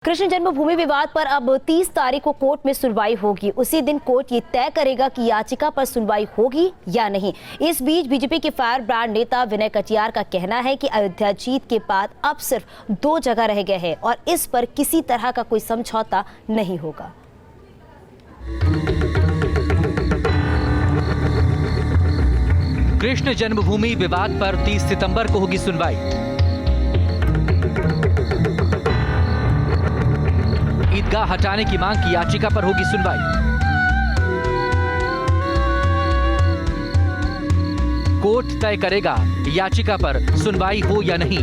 कृष्ण जन्मभूमि विवाद पर अब 30 तारीख को कोर्ट में सुनवाई होगी। उसी दिन कोर्ट ये तय करेगा कि याचिका पर सुनवाई होगी या नहीं। इस बीच बीजेपी के फायर ब्रांड नेता विनय कटियार का कहना है कि अयोध्या जीत के बाद अब सिर्फ 2 जगह रह गए हैं और इस पर किसी तरह का कोई समझौता नहीं होगा। कृष्ण जन्मभूमि विवाद पर 30 सितंबर को होगी सुनवाई। ईदगाह हटाने की मांग की याचिका पर होगी सुनवाई। कोर्ट तय करेगा याचिका पर सुनवाई हो या नहीं।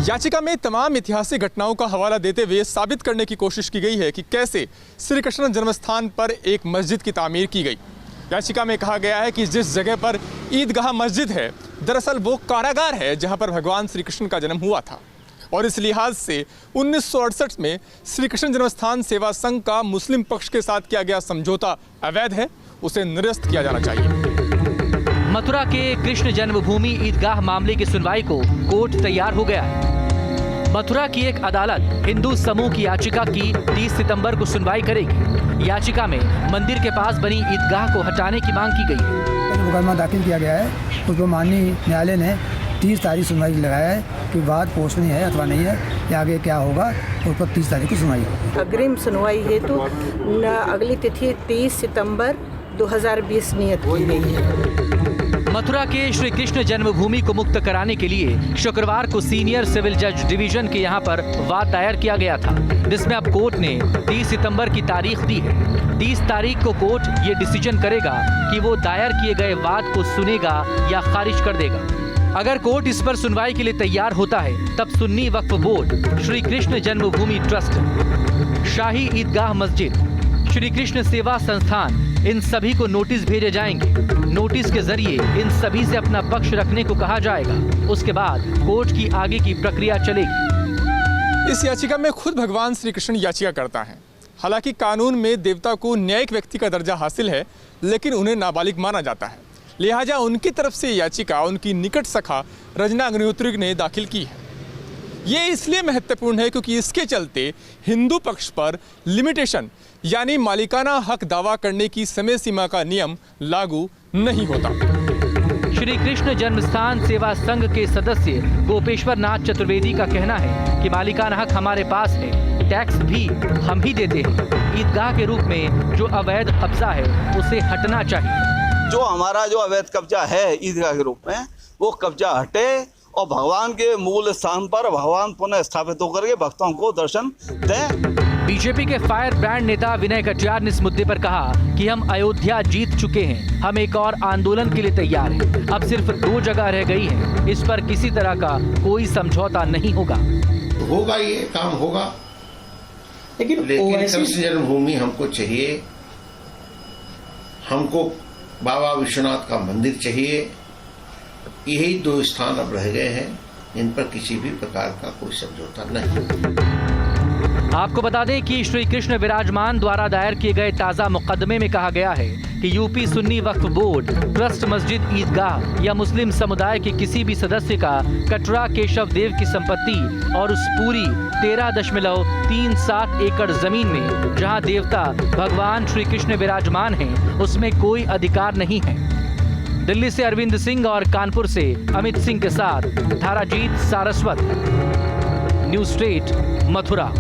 याचिका में तमाम ऐतिहासिक घटनाओं का हवाला देते हुए साबित करने की कोशिश की गई है कि कैसे श्री कृष्ण जन्मस्थान पर एक मस्जिद की तामीर की गई। याचिका में कहा गया है कि जिस जगह पर ईदगाह मस्जिद है, दरअसल वो कारागार है जहां पर भगवान श्री कृष्ण का जन्म हुआ था और इस लिहाज से 1968 में श्री कृष्ण जन्मस्थान सेवा संघ का मुस्लिम पक्ष के साथ किया गया समझौता अवैध है, उसे निरस्त किया जाना चाहिए। मथुरा के कृष्ण जन्मभूमि ईदगाह मामले की सुनवाई को कोर्ट तैयार हो गया है। मथुरा की एक अदालत हिंदू समूह की याचिका की 30 सितंबर को सुनवाई करेगी। याचिका में मंदिर के पास बनी ईदगाह को हटाने की मांग की गई है। मुकदमा दाखिल किया गया है, उसको माननीय न्यायालय ने 30 तारीख सुनवाई लगाया है कि बात पहुँचनी है अथवा नहीं है या आगे क्या होगा, उस पर 30 तारीख को सुनवाई होगी। अग्रिम सुनवाई हेतु अगली तिथि 30 सितंबर 2020 नियत की गई है। मथुरा के श्री कृष्ण जन्मभूमि को मुक्त कराने के लिए शुक्रवार को सीनियर सिविल जज डिवीजन के यहां पर वाद दायर किया गया था, जिसमें अब कोर्ट ने 30 सितंबर की तारीख दी है। 30 तारीख को कोर्ट ये डिसीजन करेगा कि वो दायर किए गए वाद को सुनेगा या खारिज कर देगा। अगर कोर्ट इस पर सुनवाई के लिए तैयार होता है, तब सुन्नी वक्फ बोर्ड, श्री कृष्ण जन्मभूमि ट्रस्ट, शाही ईदगाह मस्जिद, श्री कृष्ण सेवा संस्थान, इन सभी को नोटिस भेजे जाएंगे। नोटिस के जरिए इन सभी से अपना पक्ष रखने को कहा जाएगा। उसके बाद कोर्ट की आगे की प्रक्रिया चलेगी। इस याचिका में खुद भगवान श्री कृष्ण याचिका करता है। हालांकि कानून में देवता को न्यायिक व्यक्ति का दर्जा हासिल है, लेकिन उन्हें नाबालिग माना जाता है। लिहाजा उनकी तरफ से याचिका उनकी निकट सखा रजना अग्निहोत्री ने दाखिल की है। ये इसलिए महत्वपूर्ण है क्योंकि इसके चलते हिंदू पक्ष पर लिमिटेशन यानी मालिकाना हक दावा करने की समय सीमा का नियम लागू नहीं होता। श्री कृष्ण जन्मस्थान सेवा संघ के सदस्य गोपेश्वर नाथ चतुर्वेदी का कहना है कि मालिकाना हक हमारे पास है, टैक्स भी हम ही देते हैं। ईदगाह के रूप में जो अवैध कब्जा है उसे हटना चाहिए। जो हमारा जो अवैध कब्जा है ईदगाह के रूप में, वो कब्जा हटे और भगवान के मूल स्थान पर भगवान पुनः स्थापित होकर के भक्तों को दर्शन दें। बीजेपी के फायर ब्रांड नेता विनय कटियार ने इस मुद्दे पर कहा कि हम अयोध्या जीत चुके हैं, हम एक और आंदोलन के लिए तैयार हैं। अब सिर्फ 2 जगह रह गई हैं, इस पर किसी तरह का कोई समझौता नहीं होगा। होगा, ये काम होगा, लेकिन कृष्ण जन्मभूमि हमको चाहिए। हमको बाबा विश्वनाथ का मंदिर चाहिए। यही 2 स्थान अब रह गए हैं, इन पर किसी भी प्रकार का कोई समझौता नहीं। आपको बता दें कि श्री कृष्ण विराजमान द्वारा दायर किए गए ताजा मुकदमे में कहा गया है कि यूपी सुन्नी वक्फ बोर्ड, ट्रस्ट मस्जिद ईदगाह या मुस्लिम समुदाय के किसी भी सदस्य का कटरा केशव देव की संपत्ति और उस पूरी 13.37 एकड़ जमीन में जहां देवता भगवान श्री कृष्ण विराजमान हैं, उसमें कोई अधिकार नहीं है। दिल्ली से अरविंद सिंह और कानपुर से अमित सिंह के साथ धाराजीत सारस्वत, न्यूज़ स्ट्रीट, मथुरा।